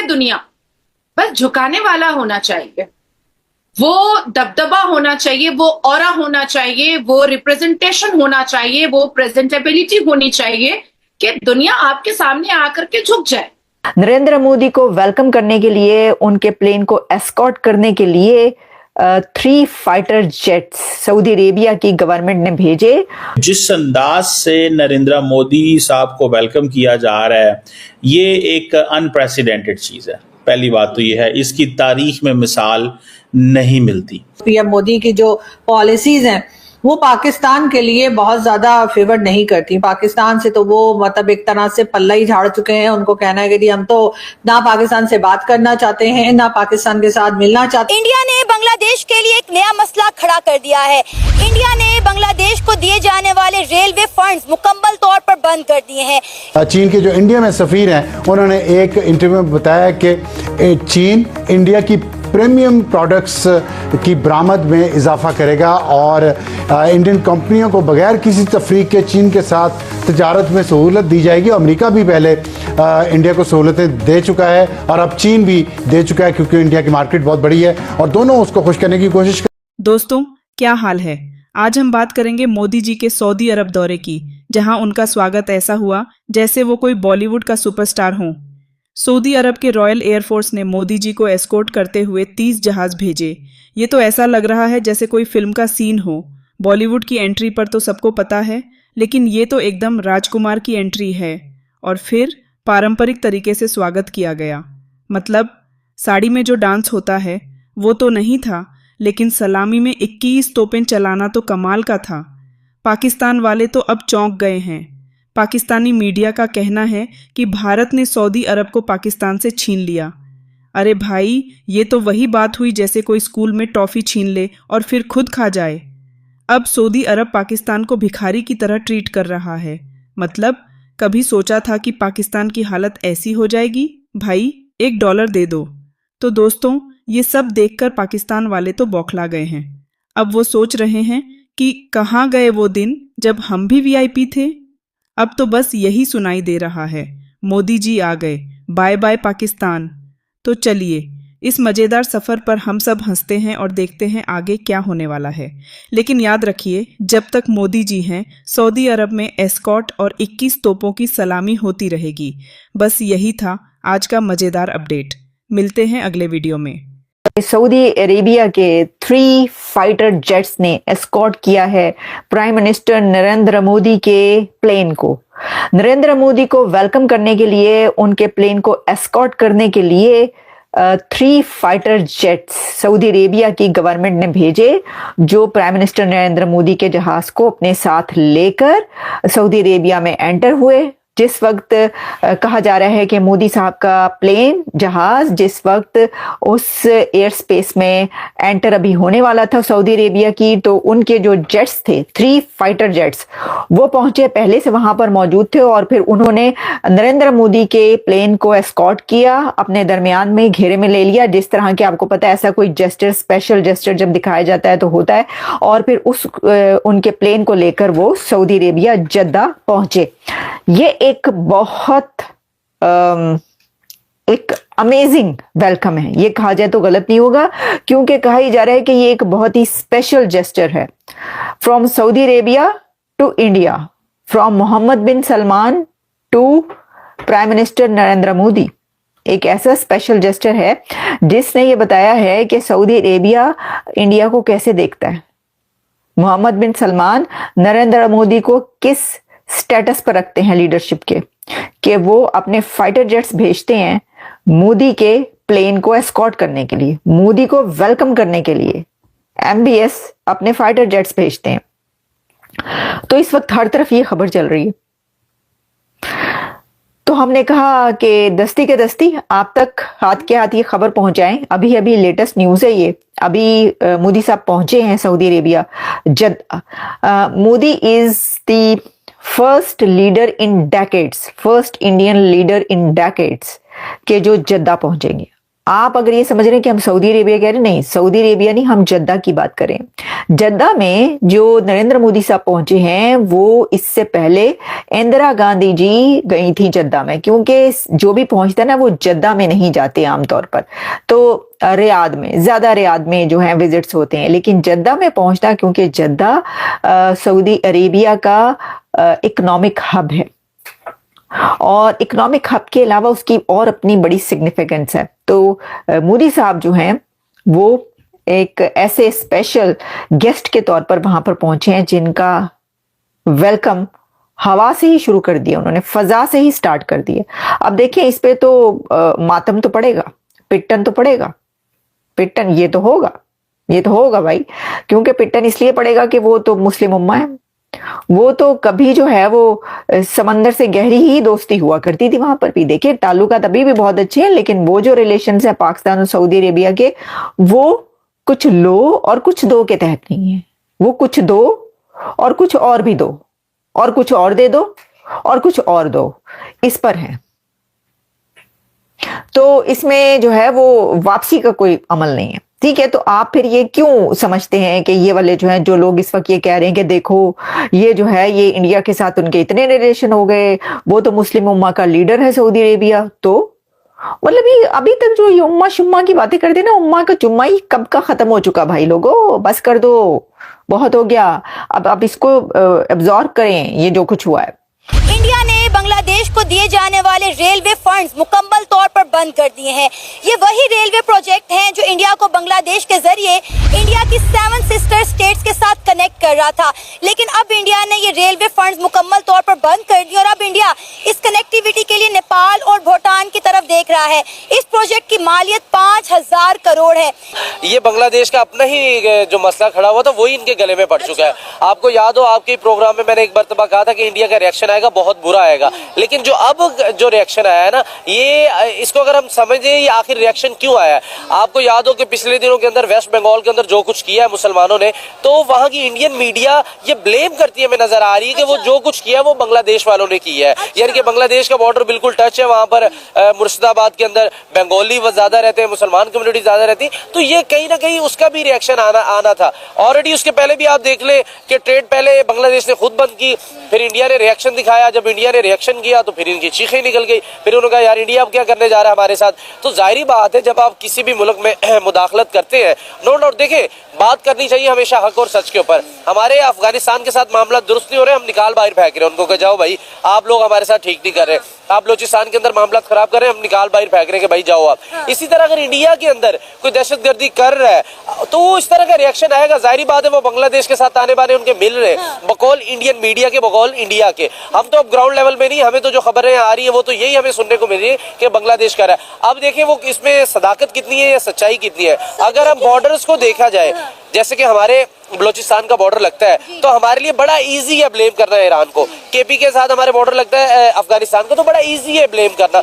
दुनिया, बस झुकाने वाला होना चाहिए, वो दबदबा होना चाहिए, वो ऑरा होना चाहिए, वो रिप्रेजेंटेशन होना चाहिए, वो प्रेजेंटेबिलिटी होनी चाहिए कि दुनिया आपके सामने आकर के झुक जाए। नरेंद्र मोदी को वेलकम करने के लिए, उनके प्लेन को एस्कॉर्ट करने के लिए 3 फाइटर जेट्स सऊदी अरेबिया की गवर्नमेंट ने भेजे। जिस अंदाज से नरेंद्र मोदी साहब को वेलकम किया जा रहा है, ये एक अनप्रेसिडेंटेड चीज है। पहली बात तो ये है, इसकी तारीख में मिसाल नहीं मिलती। पीएम मोदी की जो पॉलिसीज हैं वो पाकिस्तान के लिए बहुत ज्यादा फेवर नहीं करती। पाकिस्तान से तो वो मतलब एक तरह से पल्ला ही झाड़ चुके हैं। उनको कहना है कि हम तो ना पाकिस्तान से बात करना चाहते हैं, ना पाकिस्तान के साथ मिलना चाहते हैं। इंडिया ने बांग्लादेश के लिए एक नया मसला खड़ा कर दिया है। इंडिया ने बांग्लादेश को दिए जाने वाले रेलवे फंड्स मुकम्मल तौर पर बंद कर दिए हैं। चीन के जो इंडिया में सफीर हैं, उन्होंने एक इंटरव्यू में बताया कि चीन इंडिया की प्रीमियम प्रोडक्ट्स की बरामद में इजाफा करेगा और इंडियन कंपनियों को बगैर किसी तफरीक के चीन के साथ तजारत में सहूलत दी जाएगी। अमेरिका भी पहले इंडिया को सहूलतें दे चुका है और अब चीन भी दे चुका है, क्योंकि इंडिया की मार्केट बहुत बड़ी है और दोनों उसको खुश करने की कोशिश दोस्तों, क्या हाल है? आज हम बात करेंगे मोदी जी के सऊदी अरब दौरे की, जहां उनका स्वागत ऐसा हुआ जैसे वो कोई बॉलीवुड का सुपरस्टार हों। सऊदी अरब के रॉयल एयरफोर्स ने मोदी जी को एस्कॉर्ट करते हुए 30 जहाज भेजे। ये तो ऐसा लग रहा है जैसे कोई फिल्म का सीन हो। बॉलीवुड की एंट्री पर तो सबको पता है, लेकिन ये तो एकदम राजकुमार की एंट्री है। और फिर पारंपरिक तरीके से स्वागत किया गया। मतलब साड़ी में जो डांस होता है वो तो नहीं था, लेकिन सलामी में 21 तोपें चलाना तो कमाल का था। पाकिस्तान वाले तो अब चौंक गए हैं। पाकिस्तानी मीडिया का कहना है कि भारत ने सऊदी अरब को पाकिस्तान से छीन लिया। अरे भाई, ये तो वही बात हुई जैसे कोई स्कूल में टॉफ़ी छीन ले और फिर खुद खा जाए। अब सऊदी अरब पाकिस्तान को भिखारी की तरह ट्रीट कर रहा है। मतलब कभी सोचा था कि पाकिस्तान की हालत ऐसी हो जाएगी? भाई $1 दे दो। तो दोस्तों, ये सब देखकर पाकिस्तान वाले तो बौखला गए हैं। अब वो सोच रहे हैं कि कहाँ गए वो दिन जब हम भी वीआईपी थे। अब तो बस यही सुनाई दे रहा है, मोदी जी आ गए, बाय बाय पाकिस्तान। तो चलिए, इस मज़ेदार सफ़र पर हम सब हंसते हैं और देखते हैं आगे क्या होने वाला है। लेकिन याद रखिए, जब तक मोदी जी हैं, सऊदी अरब में एस्कॉर्ट और 21 तोपों की सलामी होती रहेगी। बस यही था आज का मज़ेदार अपडेट। मिलते हैं अगले वीडियो में। सऊदी अरेबिया के 3 फाइटर जेट्स ने एस्कॉर्ट किया है प्राइम मिनिस्टर नरेंद्र मोदी के प्लेन को। नरेंद्र मोदी को वेलकम करने के लिए, उनके प्लेन को एस्कॉर्ट करने के लिए 3 फाइटर जेट्स सऊदी अरेबिया की गवर्नमेंट ने भेजे, जो प्राइम मिनिस्टर नरेंद्र मोदी के जहाज को अपने साथ लेकर सऊदी अरेबिया में एंटर हुए। जिस वक्त कहा जा रहा है कि मोदी साहब का प्लेन जहाज जिस वक्त उस एयर स्पेस में एंटर अभी होने वाला था सऊदी अरेबिया की, तो उनके जो जेट्स थे 3 फाइटर जेट्स, वो पहुंचे, पहले से वहां पर मौजूद थे और फिर उन्होंने नरेंद्र मोदी के प्लेन को एस्कॉर्ट किया, अपने दरमियान में घेरे में ले लिया। जिस तरह के आपको पता है, ऐसा कोई जेस्चर, स्पेशल जेस्चर जब दिखाया जाता है तो होता है। और फिर उनके प्लेन को लेकर वो सऊदी अरेबिया जद्दा पहुंचे। ये एक बहुत एक अमेजिंग वेलकम है, ये कहा जाए तो गलत नहीं होगा, क्योंकि कहा ही जा रहा है कि ये एक बहुत ही स्पेशल जेस्चर है। From Saudi Arabia to India, from Mohammed bin Salman to prime minister Narendra Modi. एक ऐसा स्पेशल जेस्चर है जिसने ये बताया है कि सऊदी अरेबिया इंडिया को कैसे देखता है। मोहम्मद बिन सलमान नरेंद्र मोदी को किस स्टेटस पर रखते हैं लीडरशिप के, कि वो अपने फाइटर जेट्स भेजते हैं मोदी के प्लेन को एस्कॉर्ट करने के लिए, मोदी को वेलकम करने के लिए MBS अपने फाइटर जेट्स भेजते हैं। तो इस वक्त हर तरफ ये खबर चल रही है। तो हमने कहा कि दस्ती के दस्ती आप तक हाथ के हाथ ये खबर पहुंचाएं। अभी अभी लेटेस्ट न्यूज़ है ये। अभी मोदी साहब पहुंचे हैं Saudi Arabia Jeddah. Modi is the first leader in decades, first Indian leader in decades के जो जद्दा पहुंचेंगे। आप अगर ये समझ रहे हैं कि हम सऊदी अरेबिया कह रहे हैं, नहीं, सऊदी अरेबिया नहीं, हम जद्दा की बात करें। जद्दा में जो नरेंद्र मोदी साहब पहुंचे हैं वो इससे पहले इंदिरा गांधी जी गई थी जद्दा में, क्योंकि जो भी पहुंचता है ना वो जद्दा में नहीं जाते आमतौर पर, तो रियाद में, ज्यादा रियाद में जो है विजिट्स होते हैं, लेकिन जद्दा में पहुंचना, क्योंकि जद्दा सऊदी अरेबिया का इकोनॉमिक हब है और इकोनॉमिक हब के अलावा उसकी और अपनी बड़ी सिग्निफिकेंस है। तो मोदी साहब जो हैं वो एक ऐसे स्पेशल गेस्ट के तौर पर वहां पर पहुंचे हैं जिनका वेलकम हवा से ही शुरू कर दिया उन्होंने, फजा से ही स्टार्ट कर दिया। अब देखिए इस पे तो मातम तो पड़ेगा, पिट्टन तो पड़ेगा, पिट्टन ये तो होगा भाई, क्योंकि पिट्टन इसलिए पड़ेगा कि वो तो मुस्लिम उम्मा है, वो तो कभी जो है वो समंदर से गहरी ही दोस्ती हुआ करती थी वहां पर भी। देखिए ताल्लुकात अभी भी बहुत अच्छे हैं, लेकिन वो जो रिलेशंस है पाकिस्तान और सऊदी अरेबिया के, वो कुछ लो और कुछ दो के तहत नहीं है, वो कुछ दो और कुछ और भी दो और कुछ और दे दो और कुछ और दो, इस पर है। तो इसमें जो है वो वापसी का कोई अमल नहीं है, ठीक है। तो आप फिर ये क्यों समझते हैं कि ये वाले जो हैं, जो लोग इस वक्त ये कह रहे हैं कि देखो ये जो है ये इंडिया के साथ उनके इतने रिलेशन हो गए, वो तो मुस्लिम उम्मा का लीडर है सऊदी अरेबिया, तो मतलब ये अभी तक जो ये उम्मा शुम्मा की बातें करते ना, उम्मा का जुम्मा ही कब का खत्म हो चुका भाई लोगों, बस कर दो, बहुत हो गया। अब इसको एब्जॉर्ब करें ये जो कुछ हुआ है। इंडिया ने बांग्लादेश को दिए जाने वाले रेलवे फंड्स मुकम्मल तौर पर बंद कर दिए हैं। ये वही रेलवे प्रोजेक्ट हैं जो इंडिया को बांग्लादेश के जरिए इंडिया की 7 सिस्टर स्टेट्स के साथ कनेक्ट कर रहा था, लेकिन अब इंडिया ने ये रेलवे फंड्स मुकम्मल तौर पर बंद कर दिए और अब इंडिया इस कनेक्टिविटी के लिए नेपाल और भूटान की तरफ देख रहा है। इस प्रोजेक्ट की मालियत 5000 करोड़ है। ये बांग्लादेश का अपना ही जो मसला खड़ा हुआ था वही इनके गले में पड़ चुका है। आपको याद हो आपके प्रोग्राम में मैंने एक मरतबा कहा था कि इंडिया का रिएक्शन आएगा, बहुत बुरा आएगा, लेकिन जो अब जो रिएक्शन आया है ना, ये इसको अगर हम समझें ये आखिर रिएक्शन क्यों आया है। आपको याद हो कि पिछले दिनों के अंदर वेस्ट बंगाल के अंदर जो कुछ किया है मुसलमानों ने, तो वहां की इंडियन मीडिया ये ब्लेम करती है, हमें नजर आ रही है कि वो जो कुछ किया वो बांग्लादेश वालों ने किया है। यानी कि बांग्लादेश का बॉर्डर बिल्कुल टच है, वहां पर मुर्शिदाबाद के अंदर बंगाली ज्यादा रहते हैं, मुसलमान कम्युनिटी ज्यादा रहती है, तो ये कहीं ना कहीं उसका भी रिएक्शन आना था। ऑलरेडी उसके पहले भी आप देख ले कि ट्रेड पहले बांग्लादेश ने खुद बंद की, फिर इंडिया ने रिएक्शन दिखाया, जब इंडिया ने रिएक्शन किया तो फिर इनकी चीखें निकल गई, फिर उन्होंने कहा यार इंडिया अब क्या करने जा रहा है हमारे साथ। तो जाहिर बात है जब आप किसी भी मुल्क में मुदाखलत करते हैं, नो डाउट देखिए बात करनी चाहिए हमेशा हक और सच के ऊपर। हमारे अफगानिस्तान के साथ मामला दुरुस्त नहीं हो रहे, हम निकाल बाहर फेंक रहे हैं उनको, कह जाओ भाई आप लोग हमारे साथ ठीक नहीं कर रहे, आप बलूचिस्तान के अंदर मामला खराब कर रहे हैं, हम निकाल बाहर फेंक रहे हैं कि भाई जाओ आप। इसी तरह अगर इंडिया के अंदर कोई दहशतगर्दी कर रहा है तो वो इस तरह का रिएक्शन आएगा। जाहिर बात है वो बांग्लादेश के साथ आने बाने उनके मिल रहे बकौल इंडियन मीडिया के, बकौल इंडिया के। हम तो अब ग्राउंड लेवल में नहीं, हमें तो जो खबरें आ रही है वो तो यही हमें सुनने को मिल रही है कि बांग्लादेश कर रहा है। अब देखिए वो इसमें सदाकत कितनी है या सच्चाई कितनी है। अगर हम बॉर्डर्स को देखा जाए, जैसे कि हमारे बलूचिस्तान का बॉर्डर लगता है तो हमारे लिए बड़ा इजी है ब्लेम करना ईरान को, केपी के साथ हमारे बॉर्डर लगता है अफगानिस्तान को, तो बड़ा इजी है ब्लेम करना।